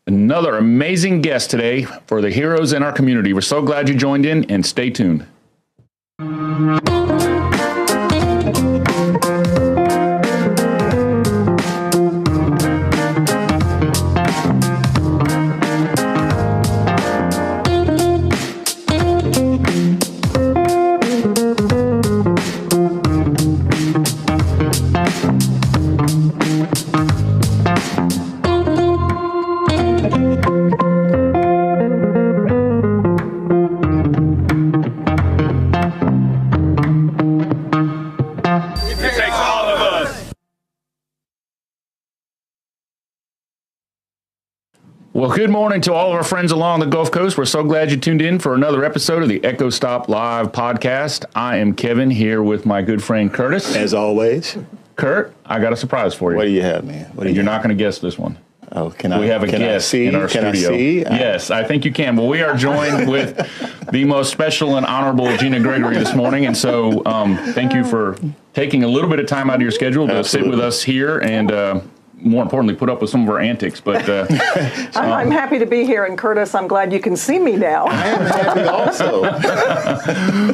Another amazing guest today for the heroes in our community. We're so glad you joined in, and stay tuned. Well, good morning to all of our friends along the Gulf Coast. We're so glad you tuned in for another episode of the Echo Stop Live podcast. I am Kevin here with my good friend Curtis. As always. Kurt, I got a surprise for you. What do you have, man? You're not going to guess this one. Oh, can I? We have a guest in our studio. I see? Yes, I think you can. Well, we are joined with the most special and honorable Gina Gregory this morning. And so thank you for taking a little bit of time out of your schedule to sit with us here and more importantly, put up with some of our antics. But I'm happy to be here, and Curtis, I'm glad you can see me now. I am happy also.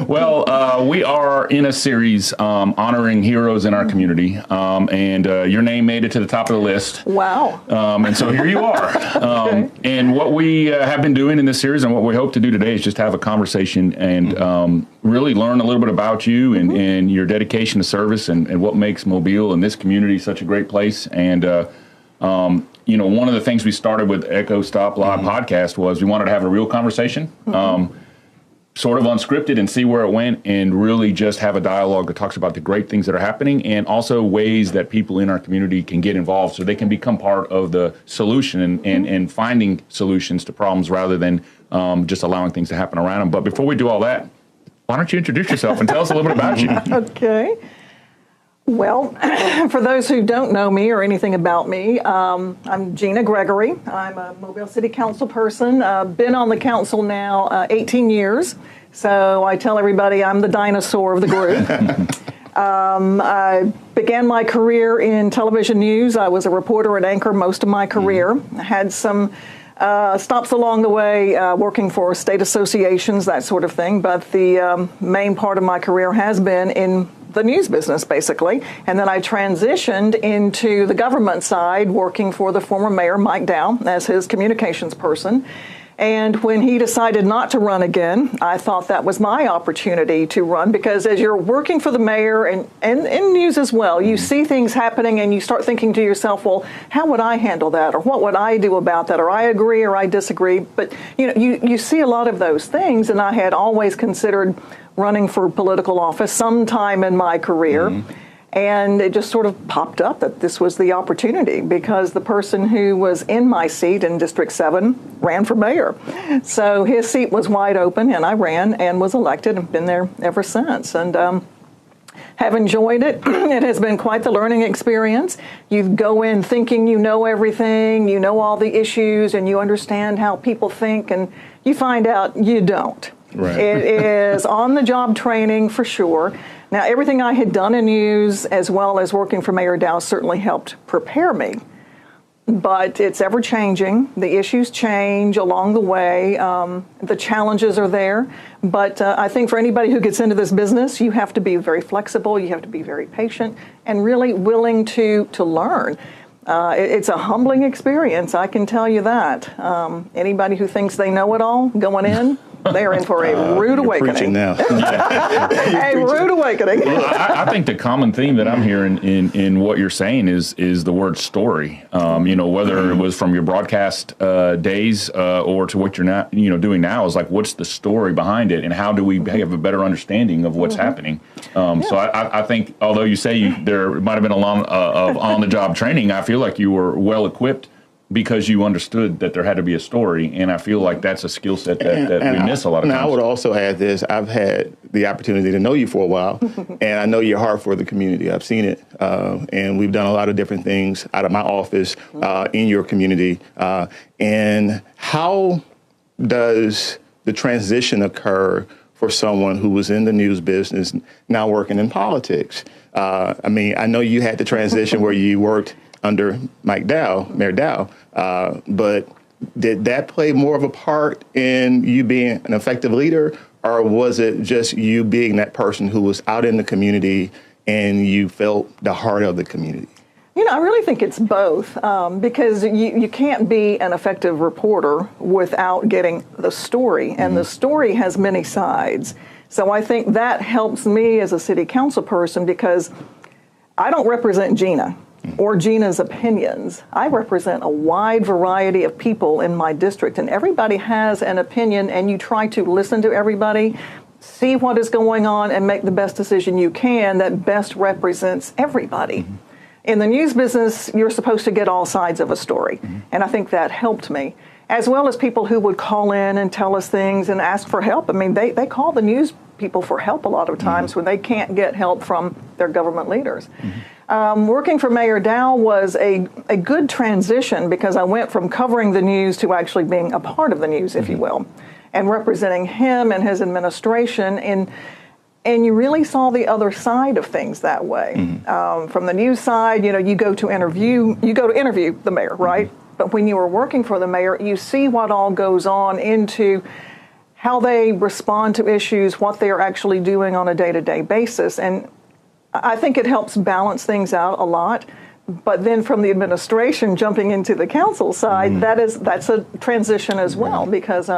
Well, we are in a series honoring heroes in our community, and your name made it to the top of the list. Wow. And so here you are. Okay. And what we have been doing in this series and what we hope to do today is just have a conversation and really learn a little bit about you and your dedication to service and what makes Mobile and this community such a great place. And you know, one of the things we started with Echo Stop Live podcast was we wanted to have a real conversation, sort of unscripted, and see where it went, and really just have a dialogue that talks about the great things that are happening and also ways that people in our community can get involved so they can become part of the solution and finding solutions to problems rather than just allowing things to happen around them. But before we do all that, why don't you introduce yourself and tell us a little bit about you? Okay. Well, for those who don't know me or anything about me, I'm Gina Gregory. I'm a Mobile City Council person. Been on the council now 18 years. So I tell everybody I'm the dinosaur of the group. I began my career in television news. I was a reporter and anchor most of my career. I had some stops along the way, working for state associations, that sort of thing. But the main part of my career has been in the news business, basically. And then I transitioned into the government side, working for the former mayor, Mike Dow, as his communications person. And when he decided not to run again, I thought that was my opportunity to run, because as you're working for the mayor and in news as well, you see things happening and you start thinking to yourself, well, how would I handle that? Or what would I do about that? Or I agree or I disagree. But you know, you see a lot of those things, and I had always considered running for political office sometime in my career. And it just sort of popped up that this was the opportunity, because the person who was in my seat in District 7 ran for mayor. So his seat was wide open, and I ran and was elected and been there ever since. And have enjoyed it. It has been quite the learning experience. You go in thinking you know everything, you know all the issues, and you understand how people think, and you find out you don't. Right. It is on-the-job training for sure. Now, everything I had done in news, as well as working for Mayor Dow, certainly helped prepare me. But it's ever-changing. The issues change along the way. The challenges are there. But I think for anybody who gets into this business, you have to be very flexible, you have to be very patient, and really willing to learn. It's a humbling experience, I can tell you that. Anybody who thinks they know it all going in, they're in for a rude awakening. Preaching now. A rude awakening. Well, I think the common theme that I'm hearing in what you're saying is the word story. You know, whether it was from your broadcast days or to what you're now, doing now, is like, what's the story behind it, and how do we have a better understanding of what's happening? So I think, although you say there might have been a lot of on-the-job training, I feel like you were well equipped because you understood that there had to be a story, and I feel like that's a skill set that we miss a lot of times. Now, I would also add this. I've had the opportunity to know you for a while, and I know your heart for the community. I've seen it, and we've done a lot of different things out of my office in your community. And how does the transition occur for someone who was in the news business, now working in politics? I mean, I know you had the transition where you worked under Mike Dow, Mayor Dow, but Did that play more of a part in you being an effective leader, or was it just you being that person who was out in the community and you felt the heart of the community? I really think it's both, because you can't be an effective reporter without getting the story, and the story has many sides. So I think that helps me as a city council person, because I don't represent Gina or Gina's opinions. I represent a wide variety of people in my district, and everybody has an opinion, and you try to listen to everybody, see what is going on, and make the best decision you can that best represents everybody. In the news business, you're supposed to get all sides of a story, and I think that helped me, as well as people who would call in and tell us things and ask for help. I mean, they call the news people for help a lot of times when they can't get help from their government leaders. Working for Mayor Dow was a good transition, because I went from covering the news to actually being a part of the news, if you will, and representing him and his administration. And you really saw the other side of things that way. From the news side, you go to interview the mayor, right? But when you were working for the mayor, you see what all goes on into how they respond to issues, what they are actually doing on a day-to-day basis. And I think it helps balance things out a lot. But then from the administration jumping into the council side, that's a transition as well, because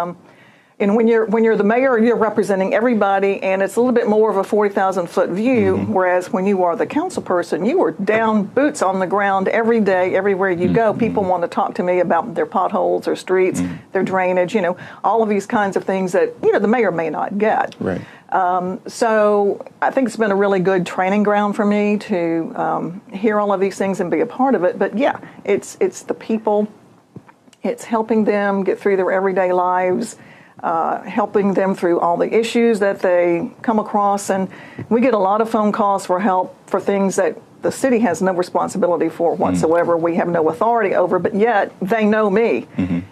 and when you're the mayor, you're representing everybody, and it's a little bit more of a 40,000-foot view, whereas when you are the council person, you are down, boots on the ground every day, everywhere you go. People want to talk to me about their potholes, their streets, their drainage, all of these kinds of things that, the mayor may not get. Right. So I think it's been a really good training ground for me to hear all of these things and be a part of it. But yeah, it's the people, it's helping them get through their everyday lives, helping them through all the issues that they come across. And we get a lot of phone calls for help for things that the city has no responsibility for whatsoever. We have no authority over, but yet they know me.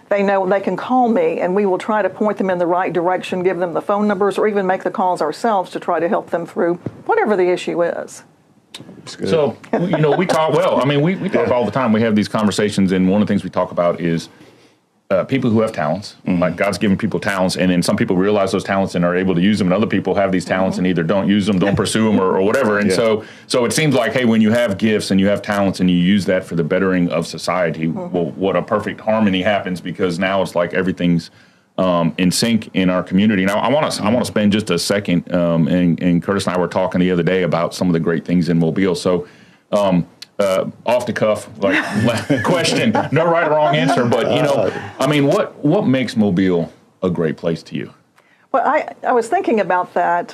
They know they can call me, and we will try to point them in the right direction, give them the phone numbers, or even make the calls ourselves to try to help them through whatever the issue is. So, we talk, we talk all the time. We have these conversations, and one of the things we talk about is people who have talents, like God's given people talents, and then some people realize those talents and are able to use them, and other people have these talents and either don't use them, don't pursue them, or whatever. And so it seems like, hey, when you have gifts and you have talents and you use that for the bettering of society, well, what a perfect harmony happens, because now it's like everything's in sync in our community. Now, I want to spend just a second, and Curtis and I were talking the other day about some of the great things in Mobile. So, off the cuff, question, no right or wrong answer, but what makes Mobile a great place to you? Well, I was thinking about that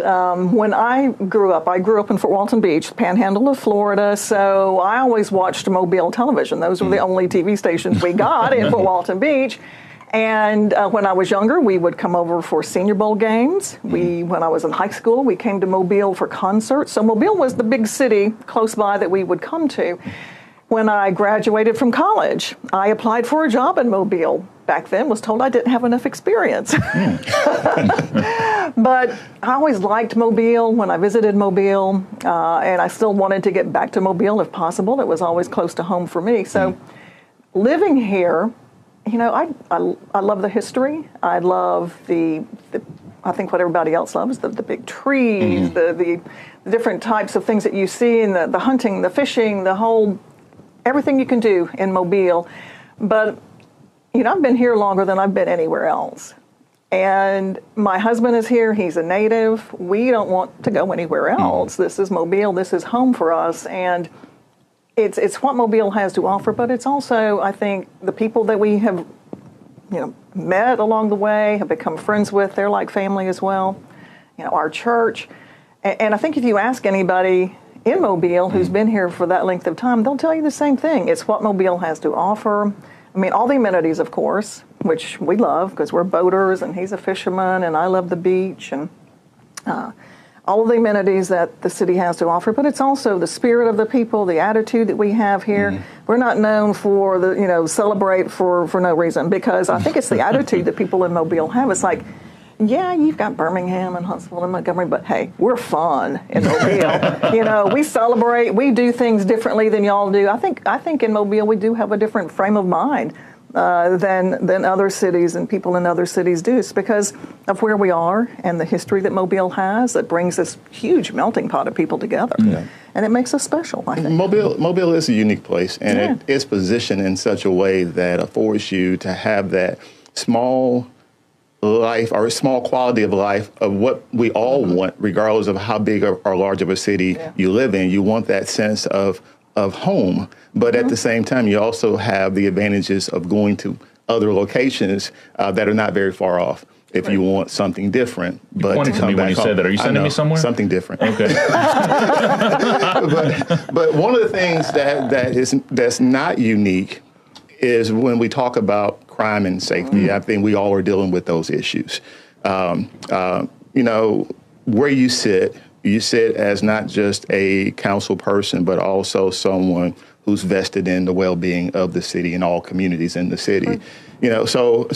when I grew up. I grew up in Fort Walton Beach, panhandle of Florida, so I always watched Mobile television. Those were the only TV stations we got in Fort Walton Beach. And when I was younger, we would come over for Senior Bowl games. When I was in high school, we came to Mobile for concerts. So Mobile was the big city close by that we would come to. When I graduated from college, I applied for a job in Mobile. Back then, was told I didn't have enough experience. But I always liked Mobile when I visited Mobile, and I still wanted to get back to Mobile if possible. It was always close to home for me. So living here, I love the history. I love I think what everybody else loves, the big trees, the different types of things that you see, and the hunting, the fishing, everything you can do in Mobile. But, I've been here longer than I've been anywhere else. And my husband is here. He's a native. We don't want to go anywhere else. This is Mobile. This is home for us. And it's what Mobile has to offer, but it's also, I think, the people that we have, met along the way, have become friends with. They're like family as well. Our church. And I think if you ask anybody in Mobile who's been here for that length of time, they'll tell you the same thing. It's what Mobile has to offer. All the amenities, of course, which we love because we're boaters and he's a fisherman and I love the beach and all of the amenities that the city has to offer, but it's also the spirit of the people, the attitude that we have here. We're not known for celebrate for no reason, because I think it's the attitude that people in Mobile have. It's like, yeah, you've got Birmingham and Huntsville and Montgomery, but hey, we're fun in Mobile. We celebrate, we do things differently than y'all do. I think in Mobile we do have a different frame of mind than other cities and people in other cities do. It's because of where we are and the history that Mobile has that brings this huge melting pot of people together. Yeah. And it makes us special, I think. Mobile is a unique place, and it is positioned in such a way that affords you to have that small life or a small quality of life of what we all want, regardless of how big or large of a city you live in. You want that sense of home, but at the same time, you also have the advantages of going to other locations that are not very far off. If you want something different, but pointed to me when you said that. Are you sending me somewhere? Something different. Okay. but one of the things that's not unique is when we talk about crime and safety. I think we all are dealing with those issues. You know, where you sit as not just a council person, but also someone who's vested in the well-being of the city and all communities in the city. Right. You know, so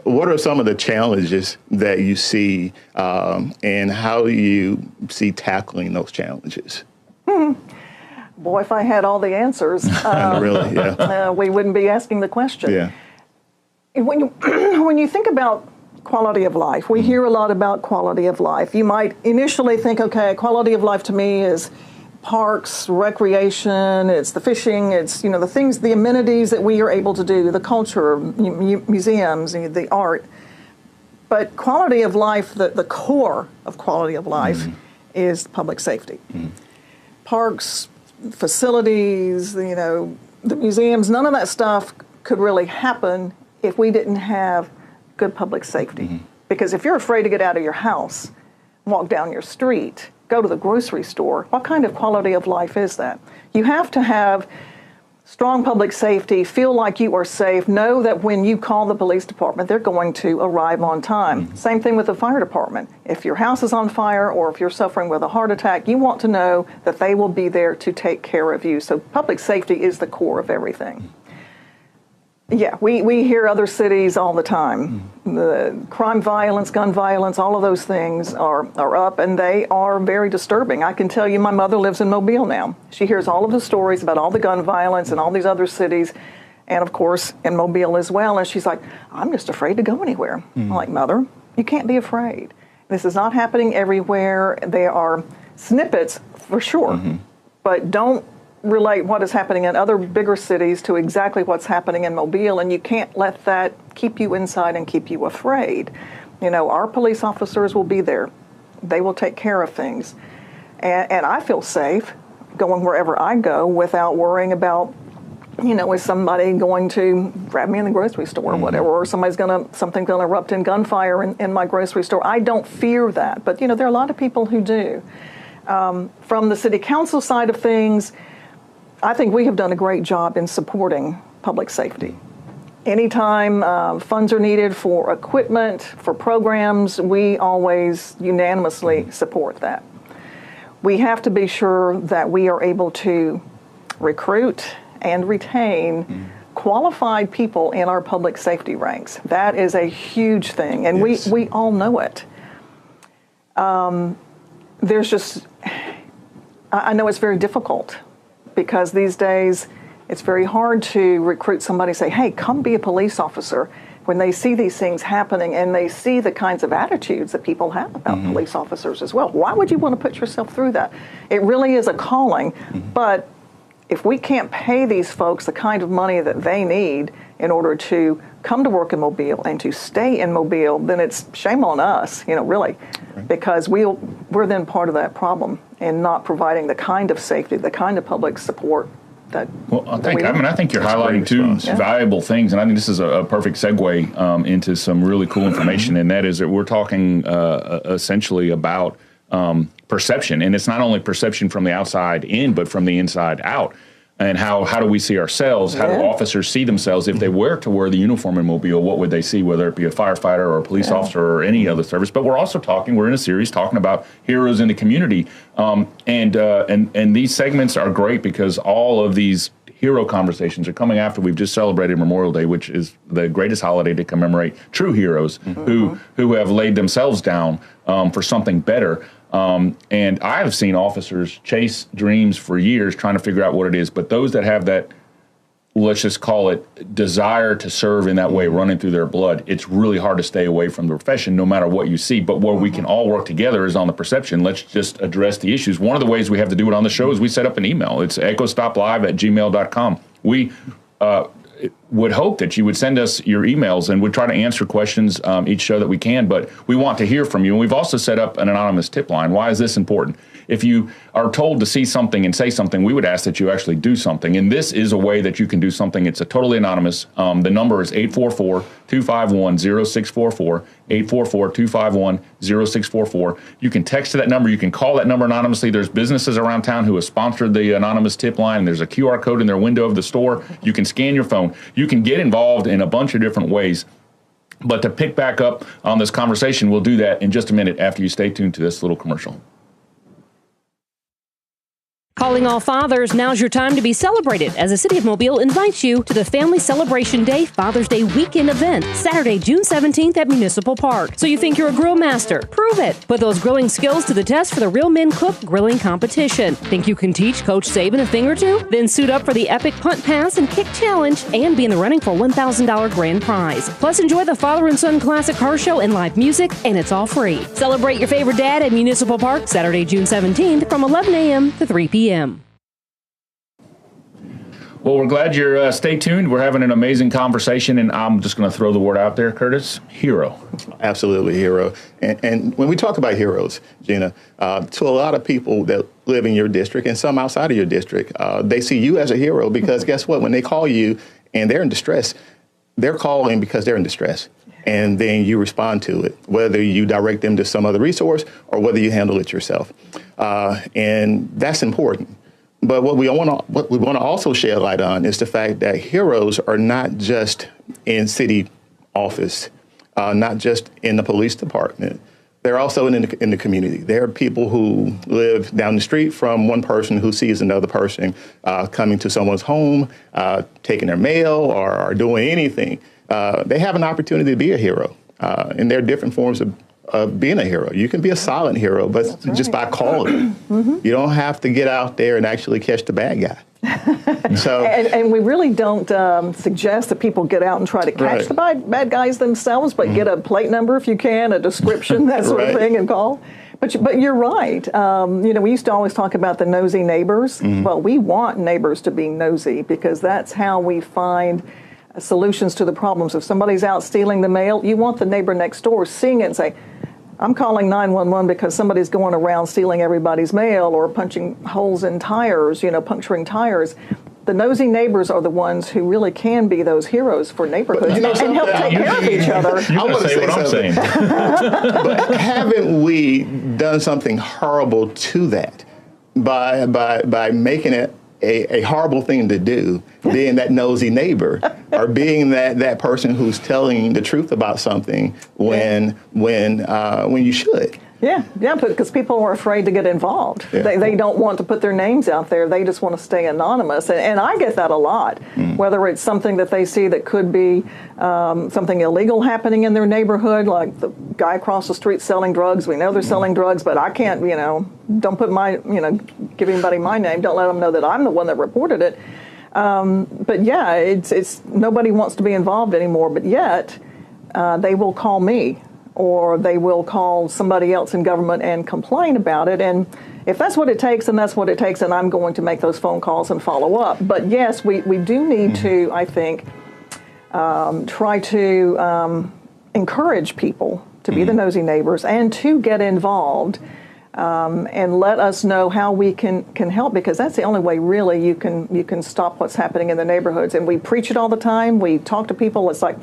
what are some of the challenges that you see, and how do you see tackling those challenges? Boy, if I had all the answers, really, yeah. We wouldn't be asking the question. Yeah. When you think about quality of life, we hear a lot about quality of life. You might initially think, okay, quality of life to me is parks, recreation, it's the fishing, it's, you know, the things, the amenities that we are able to do, the culture, museums, the art. But quality of life, the core of quality of life is public safety. Parks, facilities, you know, the museums, none of that stuff could really happen if we didn't have good public safety. Because if you're afraid to get out of your house, walk down your street, go to the grocery store, what kind of quality of life is that? You have to have strong public safety, feel like you are safe, know that when you call the police department, they're going to arrive on time. Same thing with the fire department. If your house is on fire or if you're suffering with a heart attack, you want to know that they will be there to take care of you. So public safety is the core of everything. Yeah, we hear other cities all the time. The crime, violence, gun violence, all of those things are up, and they are very disturbing. I can tell you my mother lives in Mobile now. She hears all of the stories about all the gun violence in all these other cities, and of course in Mobile as well, and she's like, I'm just afraid to go anywhere. I'm like, Mother, you can't be afraid. This is not happening everywhere. There are snippets for sure, but don't relate what is happening in other bigger cities to exactly what's happening in Mobile, and you can't let that keep you inside and keep you afraid. You know, our police officers will be there. They will take care of things. And I feel safe going wherever I go without worrying about, you know, is somebody going to grab me in the grocery store or whatever, or something's going to erupt in gunfire in my grocery store. I don't fear that, but, you know, there are a lot of people who do. From the city council side of things, I think we have done a great job in supporting public safety. Anytime funds are needed for equipment, for programs, we always unanimously support that. We have to be sure that we are able to recruit and retain qualified people in our public safety ranks. That is a huge thing, and we all know it. There's just, I know it's very difficult, because these days it's very hard to recruit somebody, say, hey, come be a police officer, when they see these things happening and they see the kinds of attitudes that people have about police officers as well. Why would you want to put yourself through that? It really is a calling, but if we can't pay these folks the kind of money that they need in order to come to work in Mobile and to stay in Mobile, then it's shame on us, you know, really, because we're then part of that problem in not providing the kind of safety, the kind of public support that. Well, I think you're highlighting two valuable things, and I think this is a perfect segue into some really cool information, and that is that we're talking essentially about perception, and it's not only perception from the outside in, but from the inside out. And how do we see ourselves? How do officers see themselves? If they were to wear the uniform in Mobile, what would they see, whether it be a firefighter or a police officer or any other service? But we're also we're in a series talking about heroes in the community. And these segments are great because all of these hero conversations are coming after we've just celebrated Memorial Day, which is the greatest holiday to commemorate true heroes who have laid themselves down for something better. And I have seen officers chase dreams for years trying to figure out what it is, but those that have that let's just call it desire to serve in that way running through their blood, it's really hard to stay away from the profession no matter what you see. But where we can all work together is on the perception. Let's just address the issues. One of the ways we have to do it on the show is we set up an email. It's echostoplive@gmail.com. We would hope that you would send us your emails, and we'd try to answer questions each show that we can, but we want to hear from you. And we've also set up an anonymous tip line. Why is this important? If you are told to see something and say something, we would ask that you actually do something. And this is a way that you can do something. It's a totally anonymous. The number is 844-251-0644, 844-251-0644. You can text to that number. You can call that number anonymously. There's businesses around town who have sponsored the anonymous tip line. There's a QR code in their window of the store. You can scan your phone. You can get involved in a bunch of different ways. But to pick back up on this conversation, we'll do that in just a minute after you stay tuned to this little commercial. Calling all fathers, now's your time to be celebrated as the City of Mobile invites you to the Family Celebration Day Father's Day Weekend event, Saturday, June 17th at Municipal Park. So you think you're a grill master? Prove it. Put those grilling skills to the test for the Real Men Cook grilling competition. Think you can teach Coach Saban a thing or two? Then suit up for the epic punt pass and kick challenge and be in the running for $1,000 grand prize. Plus enjoy the Father and Son Classic Car Show and live music, and it's all free. Celebrate your favorite dad at Municipal Park, Saturday, June 17th from 11 a.m. to 3 p.m. Well, we're glad you're stay tuned. We're having an amazing conversation, and I'm just going to throw the word out there, Curtis. Hero. Absolutely, hero. And when we talk about heroes, Gina, to a lot of people that live in your district and some outside of your district, they see you as a hero because guess what? When they call you and they're in distress, they're calling because they're in distress. And then you respond to it, whether you direct them to some other resource or whether you handle it yourself. And that's important. But what we want to also shed light on is the fact that heroes are not just in city office, not just in the police department. They're also in the community. There are people who live down the street from one person who sees another person coming to someone's home, taking their mail, or doing anything. They have an opportunity to be a hero. And there are different forms of being a hero. You can be a silent hero, but just by calling. Mm-hmm. You don't have to get out there and actually catch the bad guy. So, and we really don't suggest that people get out and try to catch the bad guys themselves, but get a plate number if you can, a description, that sort of thing, and call. But you're right. We used to always talk about the nosy neighbors. Mm-hmm. Well, we want neighbors to be nosy because that's how we find solutions to the problems. If somebody's out stealing the mail, you want the neighbor next door seeing it and say, I'm calling 911 because somebody's going around stealing everybody's mail or punching holes in tires, puncturing tires. The nosy neighbors are the ones who really can be those heroes for neighborhoods and help take care of each other. You're going to say what I'm saying. But haven't we done something horrible to that by making it a horrible thing to do, being that nosy neighbor, or being that person who's telling the truth about something when you should. Yeah, because people are afraid to get involved. Yeah. They don't want to put their names out there. They just want to stay anonymous. And I get that a lot, whether it's something that they see that could be something illegal happening in their neighborhood, like the guy across the street selling drugs. We know they're selling drugs, but I can't, don't put give anybody my name. Don't let them know that I'm the one that reported it. But yeah, it's nobody wants to be involved anymore, but yet they will call me, or they will call somebody else in government and complain about it. And if that's what it takes, then that's what it takes, and I'm going to make those phone calls and follow up. But yes, we do need to, I think, try to encourage people to be the nosy neighbors and to get involved and let us know how we can help, because that's the only way really you can stop what's happening in the neighborhoods. And we preach it all the time. We talk to people. It's like,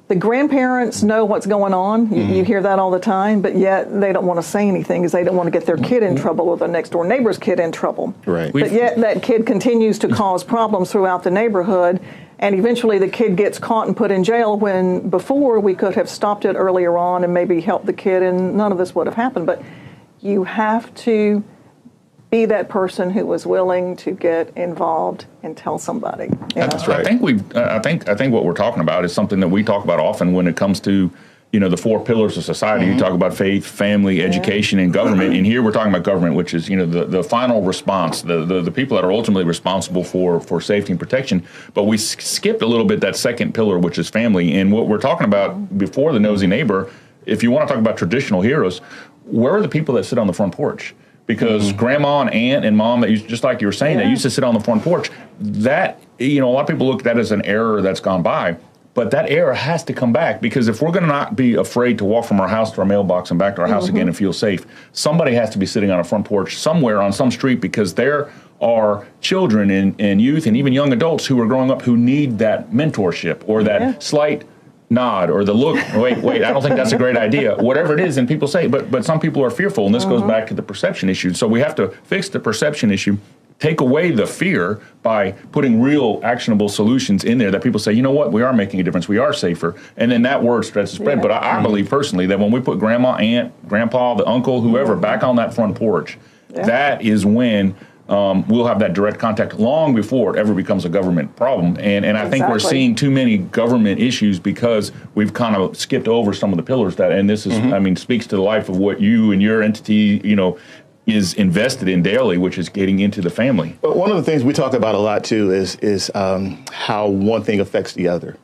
the grandparents know what's going on. You hear that all the time, but yet they don't want to say anything because they don't want to get their kid in trouble or the next door neighbor's kid in trouble. Right. But yet that kid continues to cause problems throughout the neighborhood, and eventually the kid gets caught and put in jail when before we could have stopped it earlier on and maybe helped the kid, and none of this would have happened. But you have to be that person who was willing to get involved and tell somebody. That's right. I think what we're talking about is something that we talk about often when it comes to, the four pillars of society. You talk about faith, family, education, and government. And here we're talking about government, which is, the final response, the people that are ultimately responsible for safety and protection. But we skipped a little bit that second pillar, which is family. And what we're talking about before the nosy neighbor, if you want to talk about traditional heroes, where are the people that sit on the front porch? Because grandma and aunt and mom, that just like you were saying, they used to sit on the front porch. That, a lot of people look at that as an error that's gone by. But that era has to come back, because if we're going to not be afraid to walk from our house to our mailbox and back to our house again and feel safe, somebody has to be sitting on a front porch somewhere on some street, because there are children and youth and even young adults who are growing up who need that mentorship or that slight nod or the look. Wait, I don't think that's a great idea. Whatever it is, and people say, but some people are fearful, and this goes back to the perception issue. So we have to fix the perception issue. Take away the fear by putting real actionable solutions in there that people say, you know what, we are making a difference, we are safer, and then that word starts to spread. But I believe personally that when we put grandma, aunt, grandpa, the uncle, whoever back on that front porch, that is when we'll have that direct contact long before it ever becomes a government problem. And I think we're seeing too many government issues because we've kind of skipped over some of the pillars that, and this is, speaks to the life of what you and your entity, is invested in daily, which is getting into the family. But one of the things we talk about a lot too is how one thing affects the other.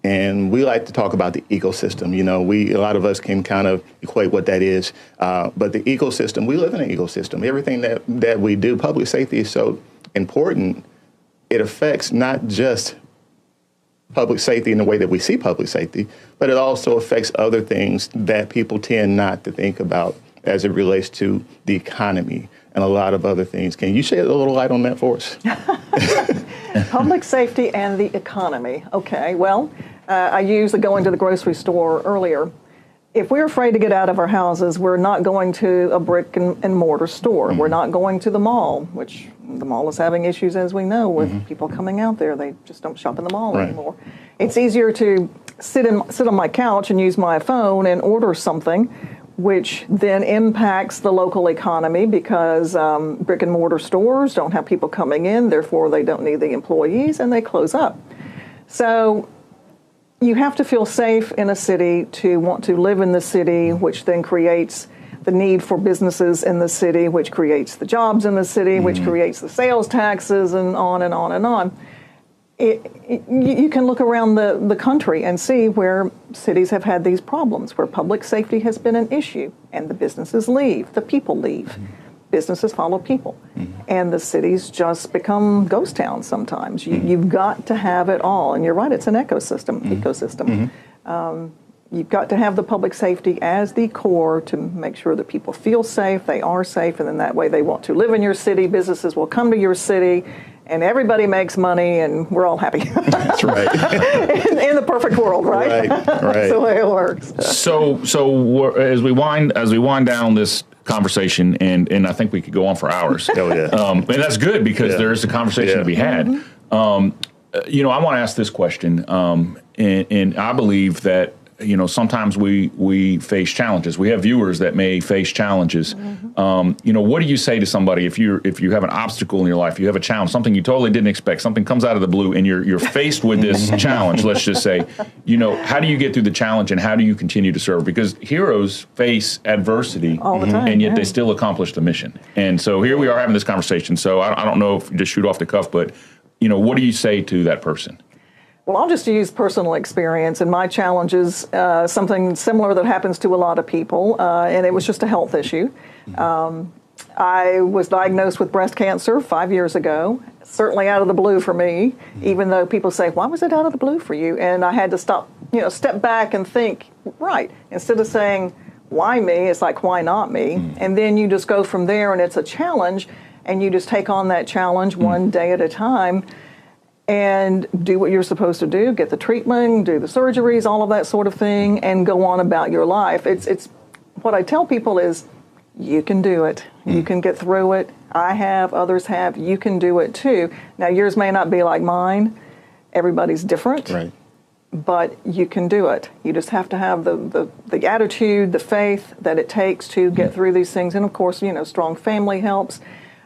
And we like to talk about the ecosystem. A lot of us can kind of equate what that is. But the ecosystem, we live in an ecosystem. Everything that we do, public safety is so important. It affects not just public safety in the way that we see public safety, but it also affects other things that people tend not to think about as it relates to the economy and a lot of other things. Can you shed a little light on that for us? Public safety and the economy. Okay, well, I used the going to the grocery store earlier. If we're afraid to get out of our houses, we're not going to a brick and mortar store. We're not going to the mall, which the mall is having issues, as we know, with people coming out there. They just don't shop in the mall anymore. It's easier to sit on my couch and use my phone and order something, which then impacts the local economy, because brick and mortar stores don't have people coming in, therefore they don't need the employees, and they close up. So you have to feel safe in a city to want to live in the city, which then creates the need for businesses in the city, which creates the jobs in the city, which creates the sales taxes, and on and on and on. You can look around the country and see where cities have had these problems, where public safety has been an issue, and the businesses leave, the people leave. Businesses follow people, and the cities just become ghost towns sometimes. You've got to have it all, and you're right, it's an ecosystem. You've got to have the public safety as the core to make sure that people feel safe, they are safe, and then that way they want to live in your city, businesses will come to your city, and everybody makes money, and we're all happy. That's right. in the perfect world, right? Right. That's the way it works. So as we wind down this conversation, and I think we could go on for hours. Oh yeah. And that's good, because there is a conversation to be had. I want to ask this question, and I believe that sometimes we face challenges. We have viewers that may face challenges. What do you say to somebody if you have an obstacle in your life, you have a challenge, something you totally didn't expect, something comes out of the blue, and you're faced with this challenge, let's just say, how do you get through the challenge, and how do you continue to serve? Because heroes face adversity all the time, and yet they still accomplish the mission. And so here we are having this conversation. So I don't know if you just shoot off the cuff, but what do you say to that person? Well, I'll just use personal experience, and my challenge is something similar that happens to a lot of people, and it was just a health issue. I was diagnosed with breast cancer 5 years ago, certainly out of the blue for me, even though people say, why was it out of the blue for you? And I had to step back and think, right, instead of saying, why me, it's like, why not me? And then you just go from there, and it's a challenge, and you just take on that challenge one day at a time, and do what you're supposed to do, get the treatment, do the surgeries, all of that sort of thing, and go on about your life. It's what I tell people is, you can do it. You can get through it. I have, others have. You can do it too. Now, yours may not be like mine. Everybody's different. Right. But you can do it. You just have to have the attitude, the faith that it takes to get through these things. And of course, strong family helps.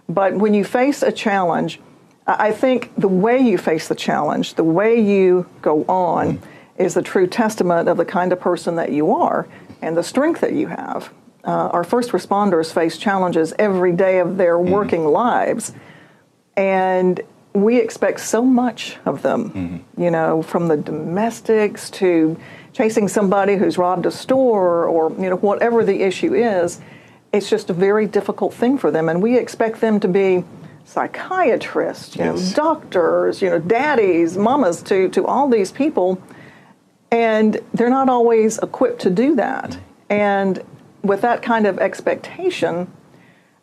But when you face a challenge, I think the way you face the challenge, the way you go on, is the true testament of the kind of person that you are and the strength that you have. Our first responders face challenges every day of their working lives, and we expect so much of them, you know, from the domestics to chasing somebody who's robbed a store or, you know, whatever the issue is. It's just a very difficult thing for them, and we expect them to be psychiatrists, you know, doctors, you know, daddies, mamas to all these people, and they're not always equipped to do that. And with that kind of expectation,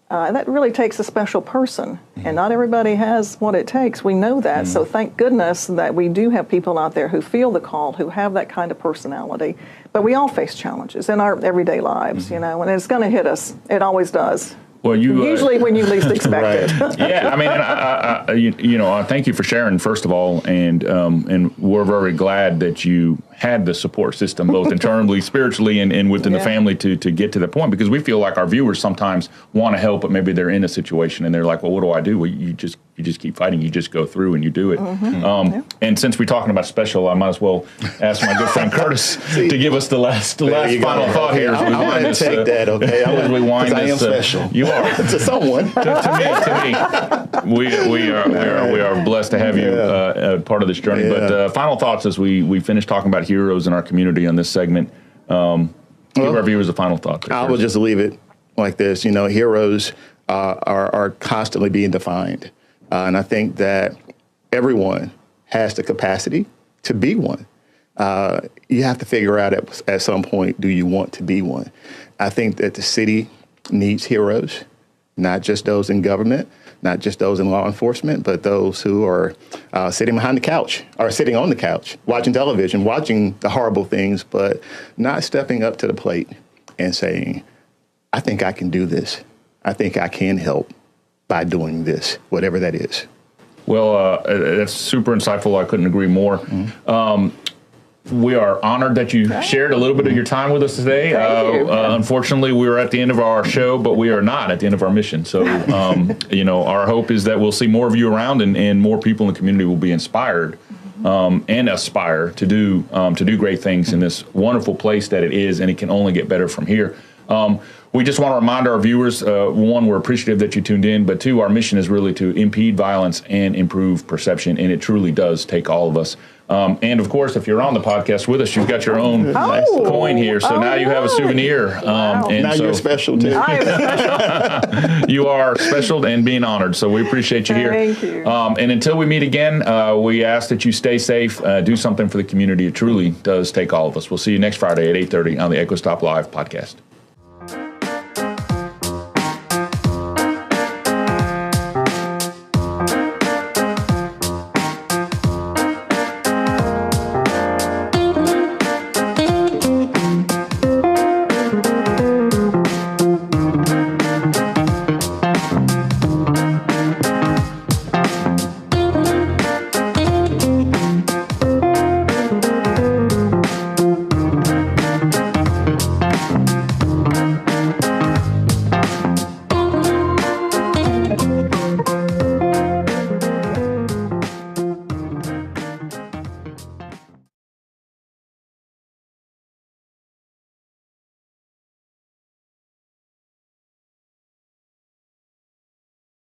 that really takes a special person, and not everybody has what it takes. We know that, so thank goodness that we do have people out there who feel the call, who have that kind of personality. But we all face challenges in our everyday lives, you know, and it's going to hit us. It always does. Well, usually when you least expect it. Yeah, I mean, I thank you for sharing, first of all, and we're very glad that you had the support system, both internally, spiritually, and within the family to get to the point, because we feel like our viewers sometimes want to help, but maybe they're in a situation and they're like, well, what do I do? Well, you just keep fighting. You just go through and you do it. And since we're talking about special, I might as well ask my good friend Curtis to give us the last final thought here. I want to take that, okay? I am special. You are. To someone. to me. We are blessed to have you part of this journey. Yeah. But final thoughts as we finish talking about heroes in our community on this segment. Give our viewers a final thought. I will just leave it like this. You know, heroes are constantly being defined. And I think that everyone has the capacity to be one. You have to figure out at some point, do you want to be one? I think that the city needs heroes, not just those in government, not just those in law enforcement, but those who are sitting behind the couch or sitting on the couch, watching television, watching the horrible things, but not stepping up to the plate and saying, I think I can do this. I think I can help by doing this, whatever that is. Well, that's super insightful. I couldn't agree more. We are honored that you shared a little bit of your time with us today. Unfortunately, we are at the end of our show, but we are not at the end of our mission. So, our hope is that we'll see more of you around, and more people in the community will be inspired and aspire to do great things in this wonderful place that it is, and it can only get better from here. We just want to remind our viewers, one, we're appreciative that you tuned in, but two, our mission is really to impede violence and improve perception, and it truly does take all of us. And of course, if you're on the podcast with us, you've got your own coin here, so now you have a souvenir. And now you're special too. I am special. You are special and being honored, so we appreciate you here. Thank you. And until we meet again, we ask that you stay safe, do something for the community. It truly does take all of us. We'll see you next Friday at 8:30 on the Echo Stop Live podcast.